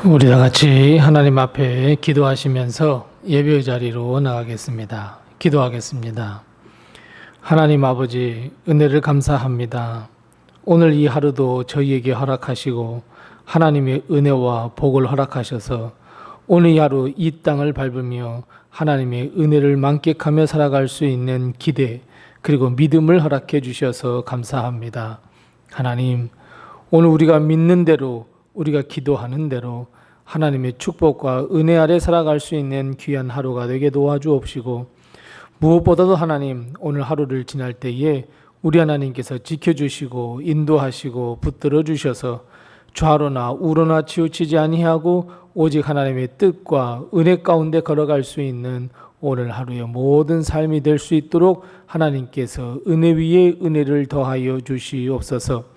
우리 다 같이 하나님 앞에 기도하시면서 예배의 자리로 나가겠습니다. 기도하겠습니다. 하나님 아버지, 은혜를 감사합니다. 오늘 이 하루도 저희에게 허락하시고 하나님의 은혜와 복을 허락하셔서 오늘 이 하루 이 땅을 밟으며 하나님의 은혜를 만끽하며 살아갈 수 있는 기대 그리고 믿음을 허락해 주셔서 감사합니다. 하나님, 오늘 우리가 믿는 대로 우리가 기도하는 대로 하나님의 축복과 은혜 아래 살아갈 수 있는 귀한 하루가 되게 도와주옵시고, 무엇보다도 하나님, 오늘 하루를 지날 때에 우리 하나님께서 지켜주시고 인도하시고 붙들어 주셔서 좌로나 우로나 치우치지 아니하고 오직 하나님의 뜻과 은혜 가운데 걸어갈 수 있는 오늘 하루의 모든 삶이 될 수 있도록 하나님께서 은혜 위에 은혜를 더하여 주시옵소서.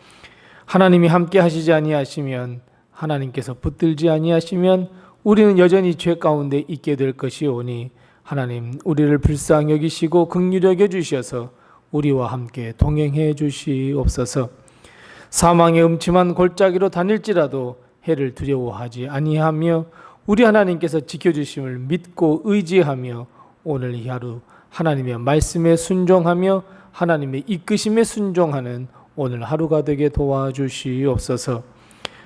하나님이 함께 하시지 아니하시면, 하나님께서 붙들지 아니하시면 우리는 여전히 죄 가운데 있게 될 것이오니, 하나님 우리를 불쌍히 여기시고 긍휼히 여겨 주셔서 우리와 함께 동행해 주시옵소서. 사망의 음침한 골짜기로 다닐지라도 해를 두려워하지 아니하며 우리 하나님께서 지켜주심을 믿고 의지하며 오늘 이 하루 하나님의 말씀에 순종하며 하나님의 이끄심에 순종하는 오늘 하루가 되게 도와주시옵소서.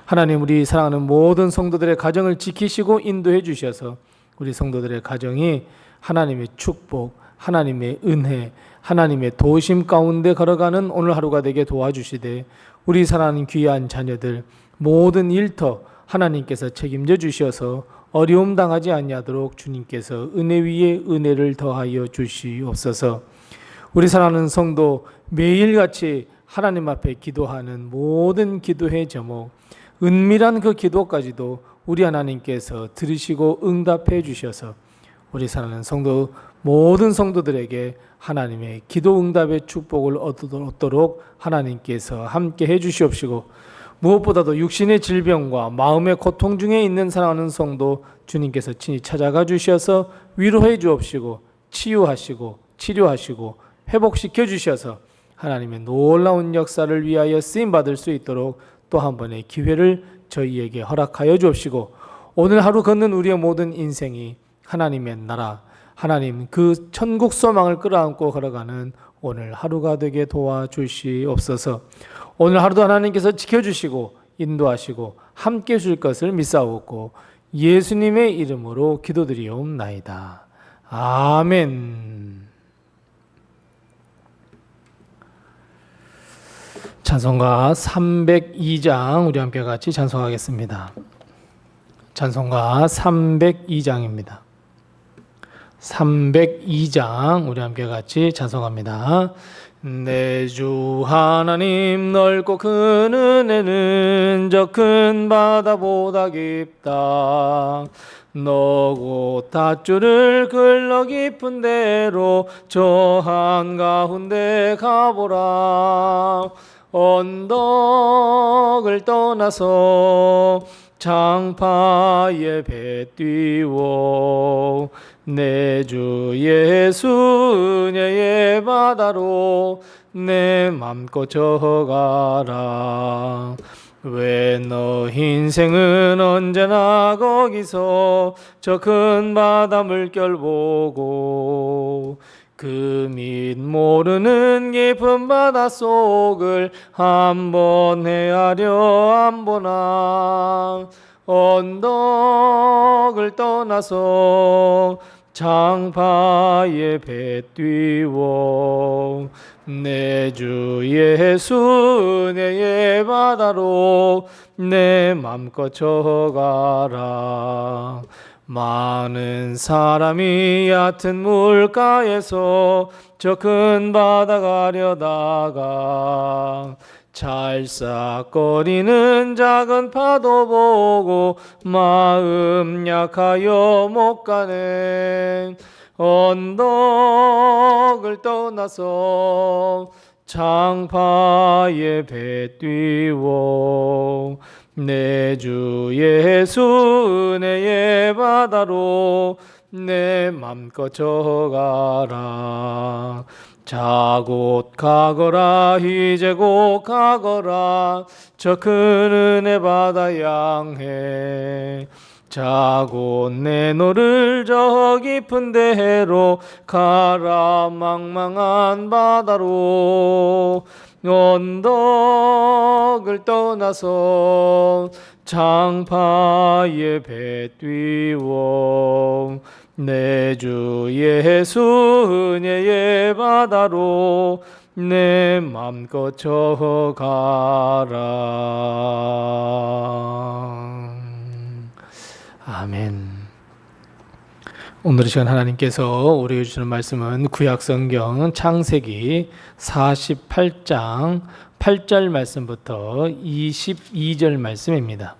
하나님, 우리 사랑하는 모든 성도들의 가정을 지키시고 인도해 주셔서 우리 성도들의 가정이 하나님의 축복, 하나님의 은혜, 하나님의 도우심 가운데 걸어가는 오늘 하루가 되게 도와주시되, 우리 사랑하는 귀한 자녀들 모든 일터 하나님께서 책임져 주셔서 어려움 당하지 아니하도록 주님께서 은혜 위에 은혜를 더하여 주시옵소서. 우리 사랑하는 성도 매일같이 하나님 앞에 기도하는 모든 기도의 제목, 은밀한 그 기도까지도 우리 하나님께서 들으시고 응답해 주셔서 우리 사랑하는 성도 모든 성도들에게 하나님의 기도 응답의 축복을 얻도록 하나님께서 함께 해 주시옵시고, 무엇보다도 육신의 질병과 마음의 고통 중에 있는 사랑하는 성도 주님께서 친히 찾아가 주셔서 위로해 주옵시고 치유하시고 치료하시고 회복시켜 주셔서 하나님의 놀라운 역사를 위하여 쓰임받을 수 있도록 또 한 번의 기회를 저희에게 허락하여 주옵시고, 오늘 하루 걷는 우리의 모든 인생이 하나님의 나라, 하나님 그 천국 소망을 끌어안고 걸어가는 오늘 하루가 되게 도와주시옵소서. 오늘 하루도 하나님께서 지켜주시고 인도하시고 함께 해주실 것을 믿사옵고 예수님의 이름으로 기도드리옵나이다. 아멘. 찬송가 302장 우리 함께 같이 찬송하겠습니다. 찬송가 302장입니다. 302장 우리 함께 같이 찬송합니다. 내 주 하나님, 넓고 큰 은혜는 저 큰 바다보다 깊다. 너고 닷줄을 글러 깊은 데로 저 한가운데 가보라. 언덕을 떠나서 장파에 배 띄워 내 주 예수 은혜의 바다로 내 맘껏 저가라. 왜 너 인생은 언제나 거기서 저 큰 바다 물결 보고 그 밑 모르는 깊은 바닷속을 한번 헤아려 안 보나. 언덕을 떠나서 장파에 배 띄워 내 주 예수 은혜의 바다로 내 맘껏 저가라. 많은 사람이 얕은 물가에서 저 큰 바다 가려다가 찰싹거리는 작은 파도 보고 마음 약하여 못 가네. 언덕을 떠나서 장파에 배 띄워 내 주 예수 은혜의 바다로 내 맘껏 저가라. 자 곧 가거라 이제 곧 가거라 저 큰 은혜 받아 향해 자 곧 내 너를 저 깊은 데로 가라 망망한 바다로 언덕을 떠나서 장파에 배 띄워 내 주 예수 은혜의 바다로 내 맘껏 저가라. 아멘. 오늘 이 시간 하나님께서 우리에게 주시는 말씀은 구약성경 창세기 48장 8절 말씀부터 22절 말씀입니다.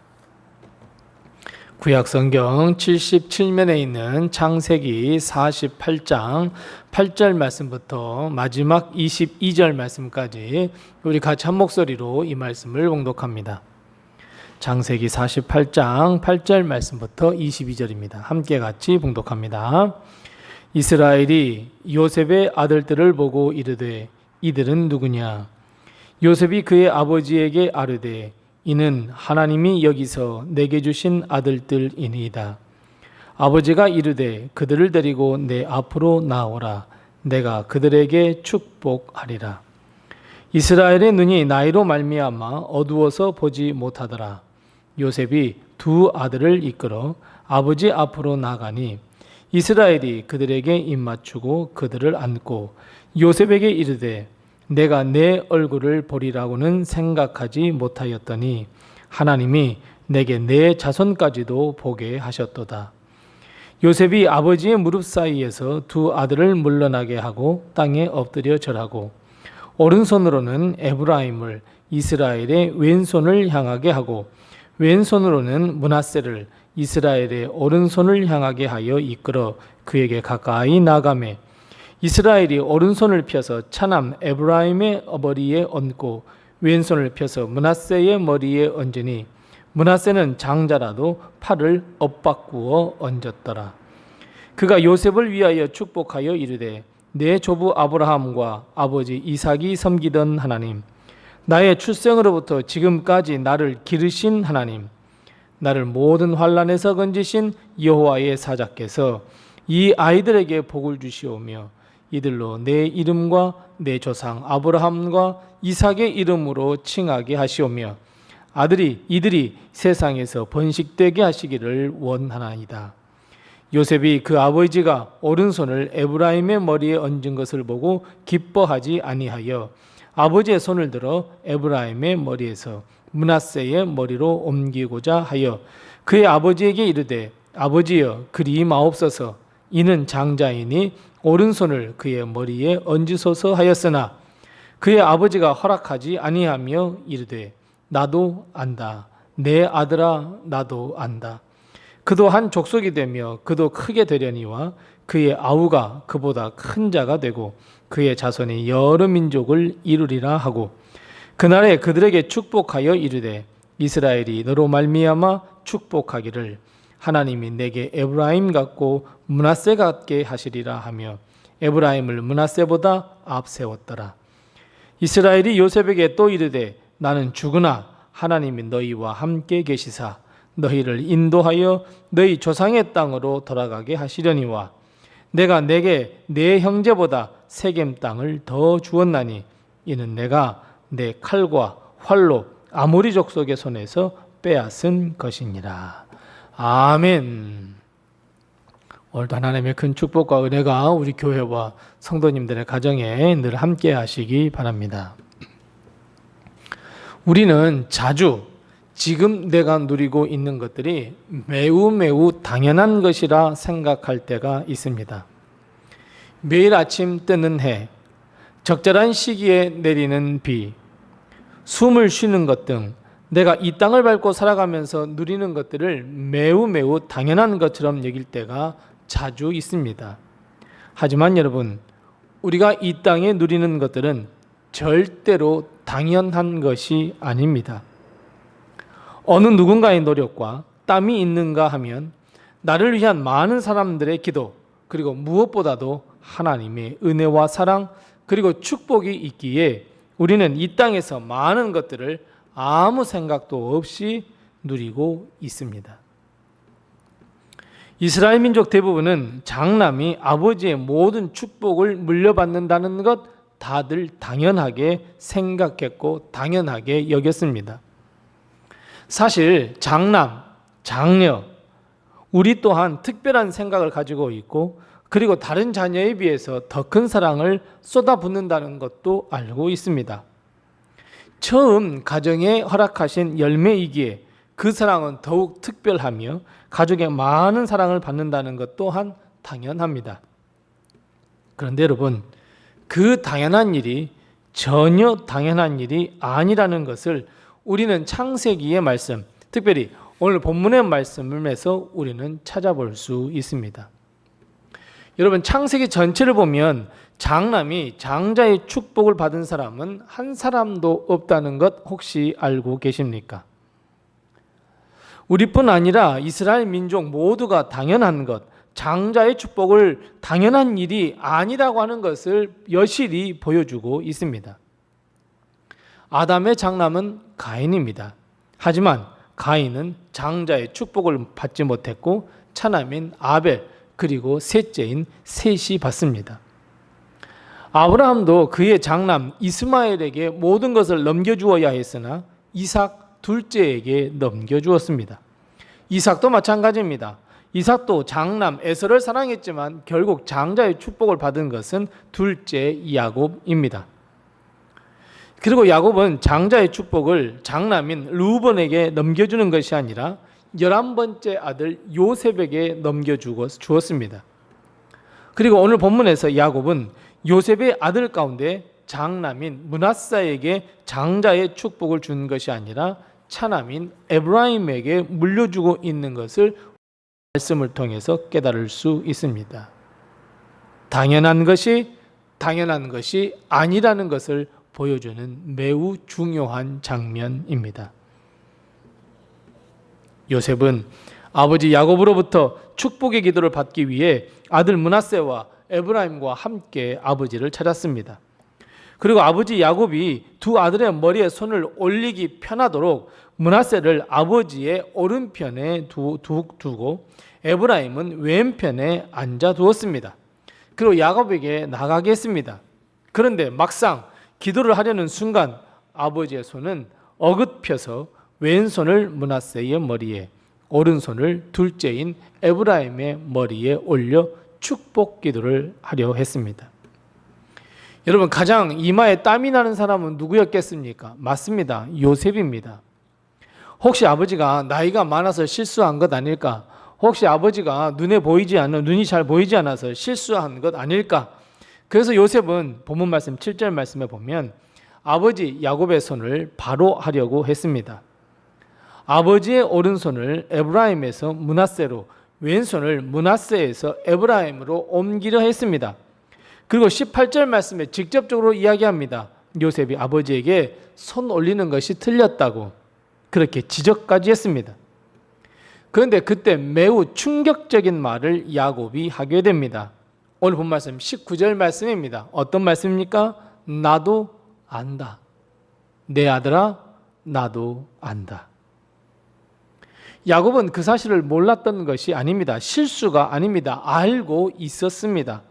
구약성경 77면에 있는 창세기 48장 8절 말씀부터 마지막 22절 말씀까지 우리 같이 한 목소리로 이 말씀을 봉독합니다. 창세기 48장 8절 말씀부터 22절입니다. 함께 같이 봉독합니다. 이스라엘이 요셉의 아들들을 보고 이르되 이들은 누구냐? 요셉이 그의 아버지에게 아뢰되 이는 하나님이 여기서 내게 주신 아들들이니이다. 아버지가 이르되 그들을 데리고 내 앞으로 나오라. 내가 그들에게 축복하리라. 이스라엘의 눈이 나이로 말미암아 어두워서 보지 못하더라. 요셉이 두 아들을 이끌어 아버지 앞으로 나가니 이스라엘이 그들에게 입맞추고 그들을 안고 요셉에게 이르되 내가 내 얼굴을 보리라고는 생각하지 못하였더니 하나님이 내게 내 자손까지도 보게 하셨도다. 요셉이 아버지의 무릎 사이에서 두 아들을 물러나게 하고 땅에 엎드려 절하고 오른손으로는 에브라임을 이스라엘의 왼손을 향하게 하고 왼손으로는 므낫세를 이스라엘의 오른손을 향하게 하여 이끌어 그에게 가까이 나가매 이스라엘이 오른손을 펴서 차남 에브라임의 머리에 얹고 왼손을 펴서 므낫세의 머리에 얹으니 므낫세는 장자라도 팔을 엇바꾸어 얹었더라. 그가 요셉을 위하여 축복하여 이르되 내 조부 아브라함과 아버지 이삭이 섬기던 하나님, 나의 출생으로부터 지금까지 나를 기르신 하나님, 나를 모든 환난에서 건지신 여호와의 사자께서 이 아이들에게 복을 주시오며 이들로 내 이름과 내 조상 아브라함과 이삭의 이름으로 칭하게 하시오며 이들이 세상에서 번식되게 하시기를 원하나이다. 요셉이 그 아버지가 오른손을 에브라임의 머리에 얹은 것을 보고 기뻐하지 아니하여 아버지의 손을 들어 에브라임의 머리에서 므낫세의 머리로 옮기고자 하여 그의 아버지에게 이르되 아버지여 그리 마옵소서 이는 장자이니 오른손을 그의 머리에 얹으소서 하였으나 그의 아버지가 허락하지 아니하며 이르되 나도 안다 내 아들아 나도 안다. 그도 한 족속이 되며 그도 크게 되려니와 그의 아우가 그보다 큰 자가 되고 그의 자손이 여러 민족을 이루리라 하고 그날에 그들에게 축복하여 이르되 이스라엘이 너로 말미암아 축복하기를 하나님이 내게 에브라임 같고 므낫세 같게 하시리라 하며 에브라임을 므낫세보다 앞세웠더라. 이스라엘이 요셉에게 또 이르되 나는 죽으나 하나님이 너희와 함께 계시사 너희를 인도하여 너희 조상의 땅으로 돌아가게 하시려니와 내가 내게 내 형제보다 세겜 땅을 더 주었나니 이는 내가 내 칼과 활로 아모리 족속의 손에서 빼앗은 것이니라. 아멘. 오늘도 하나님의 큰 축복과 은혜가 우리 교회와 성도님들의 가정에 늘 함께 하시기 바랍니다. 우리는 자주 지금 내가 누리고 있는 것들이 매우 당연한 것이라 생각할 때가 있습니다. 매일 아침 뜨는 해, 적절한 시기에 내리는 비, 숨을 쉬는 것 등 내가 이 땅을 밟고 살아가면서 누리는 것들을 매우 당연한 것처럼 여길 때가 자주 있습니다. 하지만 여러분, 우리가 이 땅에 누리는 것들은 절대로 당연한 것이 아닙니다. 어느 누군가의 노력과 땀이 있는가 하면 나를 위한 많은 사람들의 기도, 그리고 무엇보다도 하나님의 은혜와 사랑, 그리고 축복이 있기에 우리는 이 땅에서 많은 것들을 아무 생각도 없이 누리고 있습니다. 이스라엘 민족 대부분은 장남이 아버지의 모든 축복을 물려받는다는 것 다들 당연하게 생각했고 당연하게 여겼습니다. 사실 장남, 장녀, 우리 또한 특별한 생각을 가지고 있고 그리고 다른 자녀에 비해서 더 큰 사랑을 쏟아붓는다는 것도 알고 있습니다. 처음 가정에 허락하신 열매이기에 그 사랑은 더욱 특별하며 가족의 많은 사랑을 받는다는 것 또한 당연합니다. 그런데 여러분, 그 당연한 일이 전혀 당연한 일이 아니라는 것을 우리는 창세기의 말씀, 특별히 오늘 본문의 말씀에서 우리는 찾아볼 수 있습니다. 여러분, 창세기 전체를 보면 장남이 장자의 축복을 받은 사람은 한 사람도 없다는 것 혹시 알고 계십니까? 우리뿐 아니라 이스라엘 민족 모두가 당연한 것, 장자의 축복을 당연한 일이 아니라고 하는 것을 여실히 보여주고 있습니다. 아담의 장남은 가인입니다. 하지만 가인은 장자의 축복을 받지 못했고 차남인 아벨 그리고 셋째인 셋이 받습니다. 아브라함도 그의 장남 이스마엘에게 모든 것을 넘겨주어야 했으나 이삭 둘째에게 넘겨주었습니다. 이삭도 마찬가지입니다. 이삭도 장남 에서를 사랑했지만 결국 장자의 축복을 받은 것은 둘째 야곱입니다. 그리고 야곱은 장자의 축복을 장남인 르우본에게 넘겨주는 것이 아니라 11번째 아들 요셉에게 넘겨주었습니다. 그리고 오늘 본문에서 야곱은 요셉의 아들 가운데 장남인 므낫사에게 장자의 축복을 준 것이 아니라 차남인 에브라임에게 물려주고 있는 것을 말씀을 통해서 깨달을 수 있습니다. 당연한 것이 아니라는 것을 보여주는 매우 중요한 장면입니다. 요셉은 아버지 야곱으로부터 축복의 기도를 받기 위해 아들 므낫세와 에브라임과 함께 아버지를 찾았습니다. 그리고 아버지 야곱이 두 아들의 머리에 손을 올리기 편하도록 므낫세를 아버지의 오른편에 두고 에브라임은 왼편에 앉아 두었습니다. 그리고 야곱에게 나가게 했습니다. 그런데 막상 기도를 하려는 순간 아버지의 손은 어긋펴서 왼손을 므낫세의 머리에, 오른손을 둘째인 에브라임의 머리에 올려 축복 기도를 하려 했습니다. 여러분, 가장 이마에 땀이 나는 사람은 누구였겠습니까? 맞습니다. 요셉입니다. 혹시 아버지가 나이가 많아서 실수한 것 아닐까? 혹시 아버지가 눈이 잘 보이지 않아서 실수한 것 아닐까? 그래서 요셉은 본문 말씀 7절 말씀에 보면 아버지 야곱의 손을 바로 하려고 했습니다. 아버지의 오른손을 에브라임에서 므낫세로, 왼손을 므낫세에서 에브라임으로 옮기려 했습니다. 그리고 18절 말씀에 직접적으로 이야기합니다. 요셉이 아버지에게 손 올리는 것이 틀렸다고 그렇게 지적까지 했습니다. 그런데 그때 매우 충격적인 말을 야곱이 하게 됩니다. 오늘 본 말씀 19절 말씀입니다. 어떤 말씀입니까? 나도 안다. 내 아들아, 나도 안다. 야곱은 그 사실을 몰랐던 것이 아닙니다. 실수가 아닙니다. 알고 있었습니다.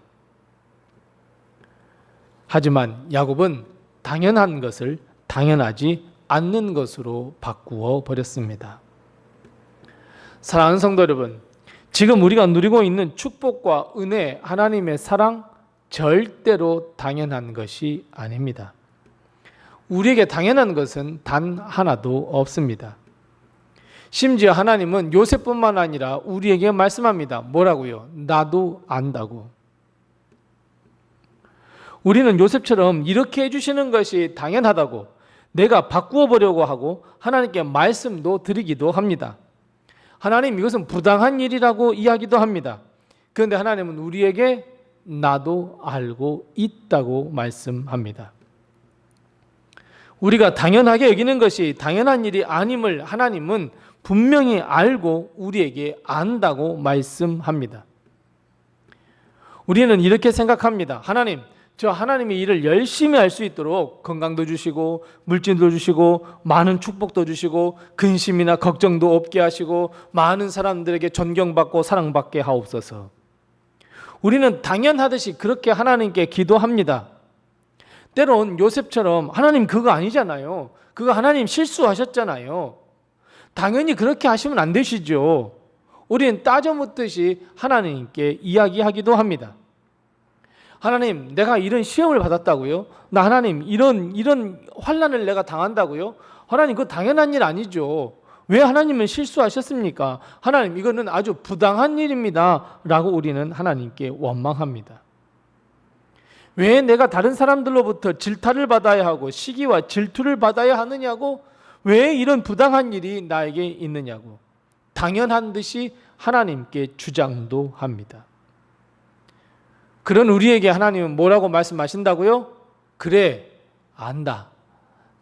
하지만 야곱은 당연한 것을 당연하지 않는 것으로 바꾸어 버렸습니다. 사랑하는 성도 여러분, 지금 우리가 누리고 있는 축복과 은혜, 하나님의 사랑 절대로 당연한 것이 아닙니다. 우리에게 당연한 것은 단 하나도 없습니다. 심지어 하나님은 요셉뿐만 아니라 우리에게 말씀합니다. 뭐라고요? 나도 안다고. 우리는 요셉처럼 이렇게 해주시는 것이 당연하다고 내가 바꾸어 보려고 하고 하나님께 말씀도 드리기도 합니다. 하나님, 이것은 부당한 일이라고 이야기도 합니다. 그런데 하나님은 우리에게 나도 알고 있다고 말씀합니다. 우리가 당연하게 여기는 것이 당연한 일이 아님을 하나님은 분명히 알고 우리에게 안다고 말씀합니다. 우리는 이렇게 생각합니다. 하나님, 저 하나님의 일을 열심히 할 수 있도록 건강도 주시고 물질도 주시고 많은 축복도 주시고 근심이나 걱정도 없게 하시고 많은 사람들에게 존경받고 사랑받게 하옵소서. 우리는 당연하듯이 그렇게 하나님께 기도합니다. 때론 요셉처럼 하나님 그거 아니잖아요. 그거 하나님 실수하셨잖아요. 당연히 그렇게 하시면 안 되시죠. 우리는 따져 묻듯이 하나님께 이야기하기도 합니다. 하나님, 내가 이런 시험을 받았다고요? 나 하나님 이런 환난을 내가 당한다고요? 하나님 그거 당연한 일 아니죠. 왜 하나님은 실수하셨습니까? 하나님 이거는 아주 부당한 일입니다 라고 우리는 하나님께 원망합니다. 왜 내가 다른 사람들로부터 질타를 받아야 하고 시기와 질투를 받아야 하느냐고, 왜 이런 부당한 일이 나에게 있느냐고 당연한 듯이 하나님께 주장도 합니다. 그런 우리에게 하나님은 뭐라고 말씀하신다고요? 그래, 안다.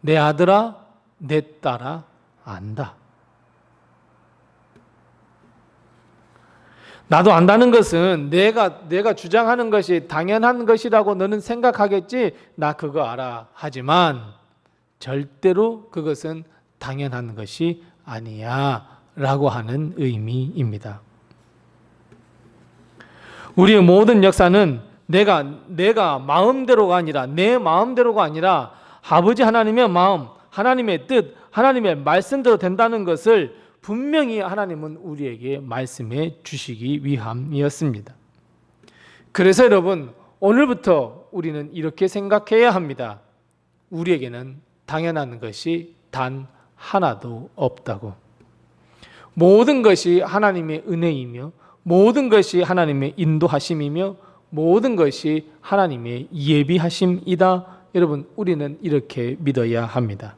내 아들아, 내 딸아, 안다. 나도 안다는 것은 내가 주장하는 것이 당연한 것이라고 너는 생각하겠지? 나 그거 알아. 하지만 절대로 그것은 당연한 것이 아니야 라고 하는 의미입니다. 우리의 모든 역사는 내가 마음대로가 아니라 내 마음대로가 아니라 아버지 하나님의 마음, 하나님의 뜻, 하나님의 말씀대로 된다는 것을 분명히 하나님은 우리에게 말씀해 주시기 위함이었습니다. 그래서 여러분, 오늘부터 우리는 이렇게 생각해야 합니다. 우리에게는 당연한 것이 단 하나도 없다고. 모든 것이 하나님의 은혜이며 모든 것이 하나님의 인도하심이며 모든 것이 하나님의 예비하심이다. 여러분, 우리는 이렇게 믿어야 합니다.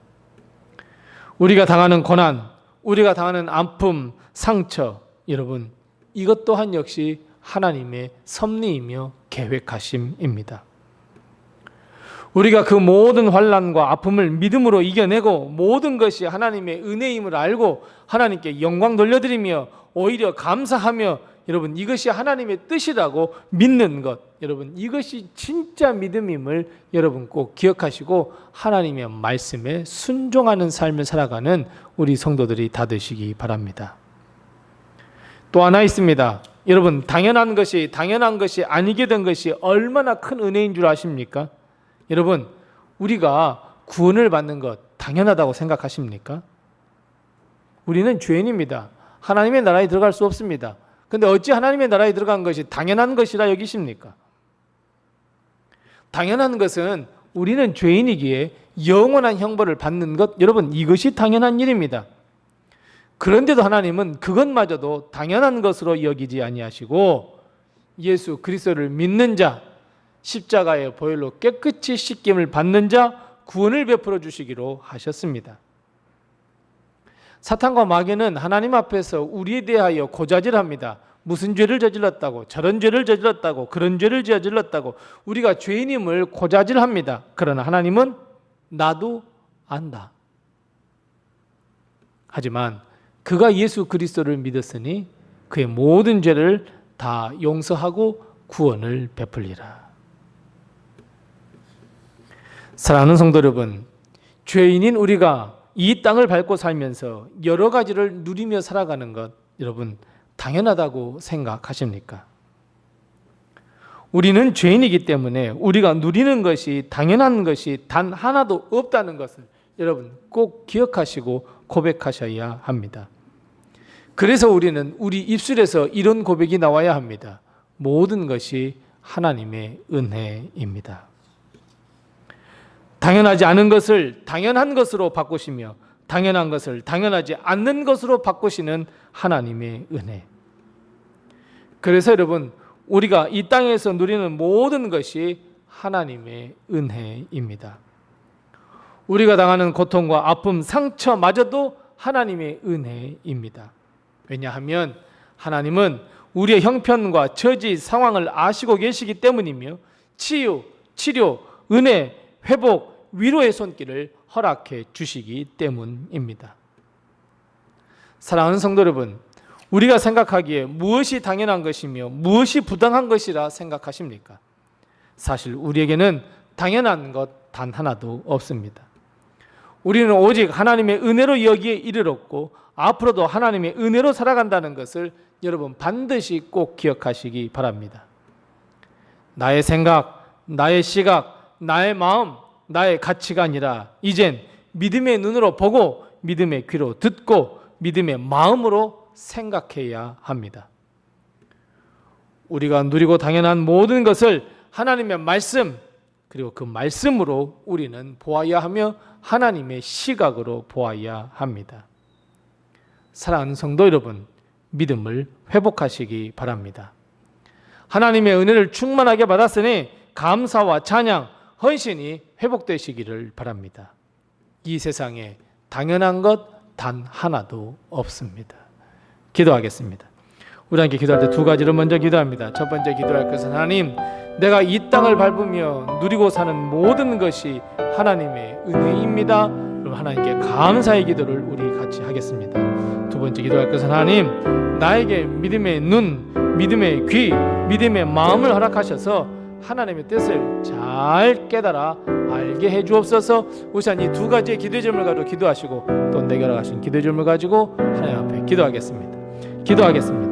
우리가 당하는 고난, 우리가 당하는 아픔, 상처, 여러분, 이것 또한 역시 하나님의 섭리이며 계획하심입니다. 우리가 그 모든 환난과 아픔을 믿음으로 이겨내고 모든 것이 하나님의 은혜임을 알고 하나님께 영광 돌려드리며 오히려 감사하며, 여러분, 이것이 하나님의 뜻이라고 믿는 것, 여러분, 이것이 진짜 믿음임을 여러분 꼭 기억하시고 하나님의 말씀에 순종하는 삶을 살아가는 우리 성도들이 다 되시기 바랍니다. 또 하나 있습니다. 여러분, 당연한 것이 아니게 된 것이 얼마나 큰 은혜인 줄 아십니까? 여러분, 우리가 구원을 받는 것 당연하다고 생각하십니까? 우리는 죄인입니다. 하나님의 나라에 들어갈 수 없습니다. 근데 어찌 하나님의 나라에 들어간 것이 당연한 것이라 여기십니까? 당연한 것은 우리는 죄인이기에 영원한 형벌을 받는 것, 여러분, 이것이 당연한 일입니다. 그런데도 하나님은 그것마저도 당연한 것으로 여기지 아니하시고 예수 그리스도를 믿는 자, 십자가의 보혈로 깨끗이 씻김을 받는 자 구원을 베풀어 주시기로 하셨습니다. 사탄과 마귀는 하나님 앞에서 우리에 대하여 고자질합니다. 무슨 죄를 저질렀다고, 저런 죄를 저질렀다고, 그런 죄를 저질렀다고 우리가 죄인임을 고자질합니다. 그러나 하나님은 나도 안다. 하지만 그가 예수 그리스도를 믿었으니 그의 모든 죄를 다 용서하고 구원을 베풀리라. 사랑하는 성도 여러분, 죄인인 우리가 이 땅을 밟고 살면서 여러 가지를 누리며 살아가는 것, 여러분 당연하다고 생각하십니까? 우리는 죄인이기 때문에 우리가 누리는 것이 당연한 것이 단 하나도 없다는 것을 여러분 꼭 기억하시고 고백하셔야 합니다. 그래서 우리는 우리 입술에서 이런 고백이 나와야 합니다. 모든 것이 하나님의 은혜입니다. 당연하지 않은 것을 당연한 것으로 바꾸시며 당연한 것을 당연하지 않는 것으로 바꾸시는 하나님의 은혜. 그래서 여러분, 우리가 이 땅에서 누리는 모든 것이 하나님의 은혜입니다. 우리가 당하는 고통과 아픔, 상처마저도 하나님의 은혜입니다. 왜냐하면 하나님은 우리의 형편과 처지, 상황을 아시고 계시기 때문이며 치유, 치료, 은혜, 회복, 위로의 손길을 허락해 주시기 때문입니다. 사랑하는 성도 여러분, 우리가 생각하기에 무엇이 당연한 것이며 무엇이 부당한 것이라 생각하십니까? 사실 우리에게는 당연한 것 단 하나도 없습니다. 우리는 오직 하나님의 은혜로 여기에 이르렀고 앞으로도 하나님의 은혜로 살아간다는 것을 여러분 반드시 꼭 기억하시기 바랍니다. 나의 생각, 나의 시각, 나의 마음, 나의 가치가 아니라 이젠 믿음의 눈으로 보고 믿음의 귀로 듣고 믿음의 마음으로 생각해야 합니다. 우리가 누리고 당연한 모든 것을 하나님의 말씀 그리고 그 말씀으로 우리는 보아야 하며 하나님의 시각으로 보아야 합니다. 사랑하는 성도 여러분, 믿음을 회복하시기 바랍니다. 하나님의 은혜를 충만하게 받았으니 감사와 찬양, 헌신이 회복되시기를 바랍니다. 이 세상에 당연한 것 단 하나도 없습니다. 기도하겠습니다. 우리 함께 기도할 때 두 가지를 먼저 기도합니다. 첫 번째 기도할 것은 하나님, 내가 이 땅을 밟으며 누리고 사는 모든 것이 하나님의 은혜입니다. 그럼 하나님께 감사의 기도를 우리 같이 하겠습니다. 두 번째 기도할 것은 하나님, 나에게 믿음의 눈, 믿음의 귀, 믿음의 마음을 허락하셔서 하나님의 뜻을 잘 깨달아 알게 해주옵소서. 우선 이 두 가지의 기도의 점을 가지고 기도하시고 또 내게 허락하신 기도의 점을 가지고 하나님 앞에 기도하겠습니다. 기도하겠습니다.